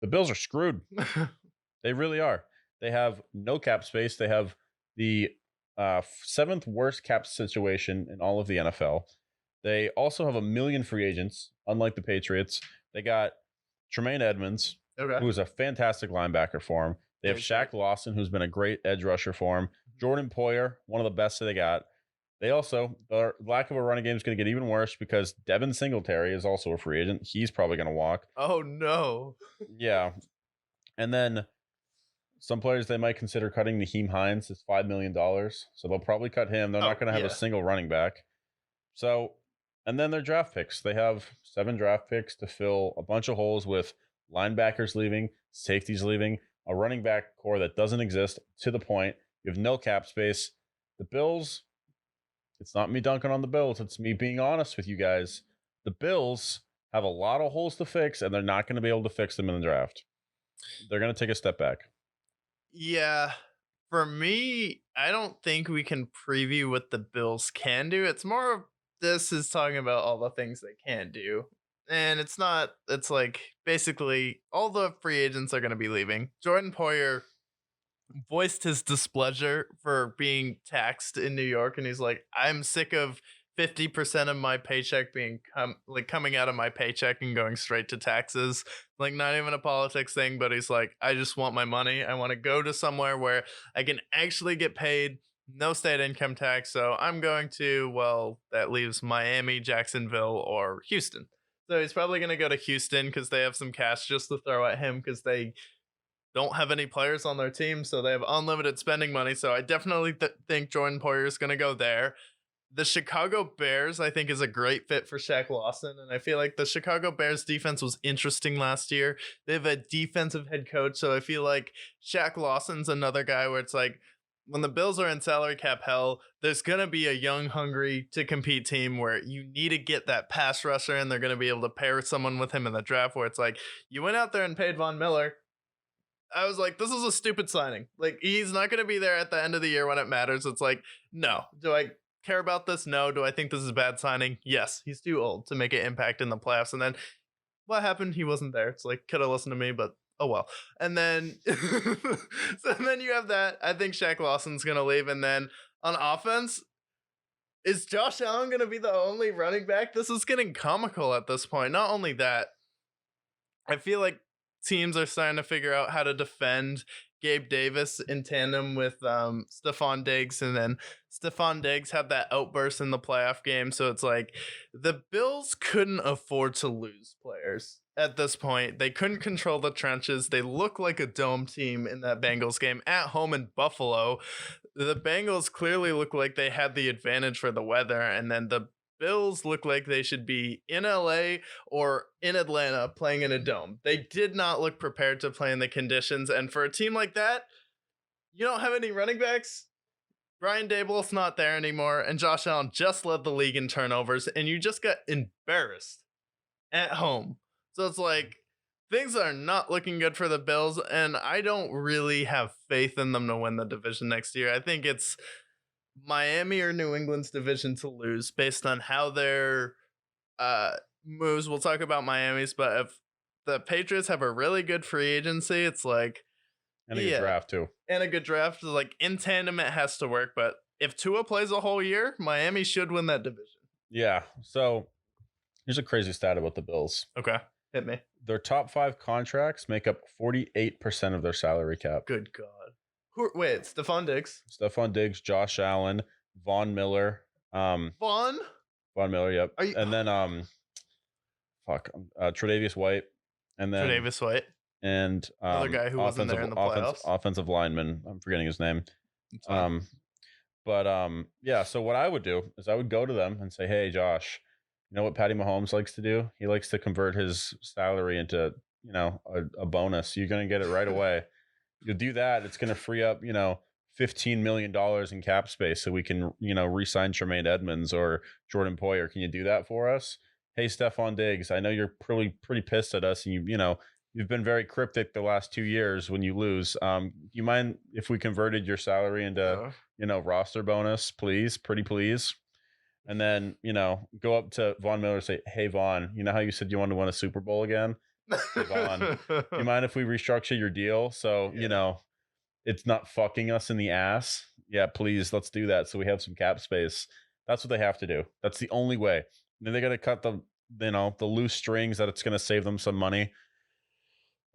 the Bills are screwed. They really are. They have no cap space. They have the seventh worst cap situation in all of the NFL. They also have a million free agents, unlike the Patriots. They got Tremaine Edmonds, Okay. who is a fantastic linebacker for him. They have Shaq Lawson, who's been a great edge rusher for him. Jordan Poyer, one of the best that they got. They also, their lack of a running game is going to get even worse because Devin Singletary is also a free agent. He's probably going to walk. Oh, no. Yeah. And then some players they might consider cutting. Naheem Hines is $5 million. So they'll probably cut him. They're not going to have a single running back. So, and then their draft picks. They have 7 draft picks to fill a bunch of holes with linebackers leaving, safeties leaving, a running back core that doesn't exist to the point. You have no cap space. The Bills, it's not me dunking on the Bills. It's me being honest with you guys. The Bills have a lot of holes to fix, and they're not going to be able to fix them in the draft. They're going to take a step back. Yeah. For me, I don't think we can preview what the Bills can do. It's more of this is talking about all the things they can do. And it's not, it's like basically all the free agents are going to be leaving. Jordan Poyer voiced his displeasure for being taxed in New York, and he's like, I'm sick of 50% of my paycheck being coming out of my paycheck and going straight to taxes. Like, not even a politics thing, but he's like, I just want my money. I want to go to somewhere where I can actually get paid, no state income tax. So I'm going to, well, that leaves Miami, Jacksonville, or Houston. So he's probably going to go to Houston because they have some cash just to throw at him because they don't have any players on their team, so they have unlimited spending money. So I definitely think Jordan Poyer is going to go there. The Chicago Bears, I think, is a great fit for Shaq Lawson, and I feel like the Chicago Bears defense was interesting last year. They have a defensive head coach, so I feel like Shaq Lawson's another guy where it's like, when the Bills are in salary cap hell, there's going to be a young, hungry to compete team where you need to get that pass rusher, and they're going to be able to pair someone with him in the draft where it's like, you went out there and paid Von Miller. I was like, this is a stupid signing. Like, he's not going to be there at the end of the year when it matters. It's like, no. Do I care about this? No. Do I think this is a bad signing? Yes. He's too old to make an impact in the playoffs. And then what happened? He wasn't there. It's like, could have listened to me, but oh well. And then, so then you have that. I think Shaq Lawson's going to leave. And then on offense, is Josh Allen going to be the only running back? This is getting comical at this point. Not only that, I feel like teams are starting to figure out how to defend Gabe Davis in tandem with Stephon Diggs, and then Stephon Diggs had that outburst in the playoff game. So it's like the Bills couldn't afford to lose players at this point. They couldn't control the trenches. They look like a dome team in that Bengals game at home in Buffalo. The Bengals clearly look like they had the advantage for the weather, and then the Bills look like they should be in LA or in Atlanta playing in a dome. They did not look prepared to play in the conditions. And for a team like that, you don't have any running backs. Brian Daboll's not there anymore. And Josh Allen just led the league in turnovers. And you just got embarrassed at home. So it's like things are not looking good for the Bills. And I don't really have faith in them to win the division next year. I think it's Miami or New England's division to lose based on how their moves. We'll talk about Miami's, but if the Patriots have a really good free agency, it's like, and a good draft too. And a good draft. Like, in tandem, it has to work. But if Tua plays a whole year, Miami should win that division. Yeah. So here's a crazy stat about the Bills. Okay. Hit me. Their top 5 contracts make up 48% of their salary cap. Good God. Wait, Stephon Diggs, Josh Allen, Von Miller. Von Miller, yep. And then Tre'Davious White. And then Tre'Davious White. And another guy who wasn't there in the playoffs. Offensive lineman. I'm forgetting his name. Yeah, so what I would do is I would go to them and say, hey, Josh, you know what Patty Mahomes likes to do? He likes to convert his salary into, a bonus. You're going to get it right away. You do that, it's going to free up, $15 million in cap space so we can, re-sign Tremaine Edmonds or Jordan Poyer. Can you do that for us? Hey, Stephon Diggs, I know you're pretty pissed at us, and you've been very cryptic the last 2 years when you lose. You mind if we converted your salary into, roster bonus, please, pretty please? And then, go up to Von Miller and say, hey, Von, you know how you said you wanted to win a Super Bowl again? Devon, do you mind if we restructure your deal so it's not fucking us in the ass? Yeah, please, let's do that so we have some cap space. That's what they have to do. That's the only way. And then they got to cut the loose strings that it's going to save them some money.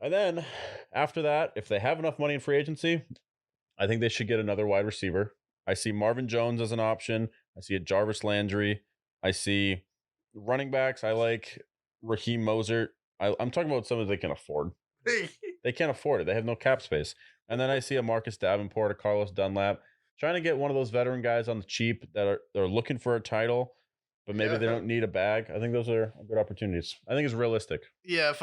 And then after that, if they have enough money in free agency, I think they should get another wide receiver. I see Marvin Jones as an option. I see a Jarvis Landry. I see running backs. I like Raheem Mostert. I'm talking about something they can afford. They can't afford it. They have no cap space. And then I see a Marcus Davenport, a Carlos Dunlap, trying to get one of those veteran guys on the cheap they're looking for a title, but maybe they don't need a bag. I think those are good opportunities. I think it's realistic. Yeah.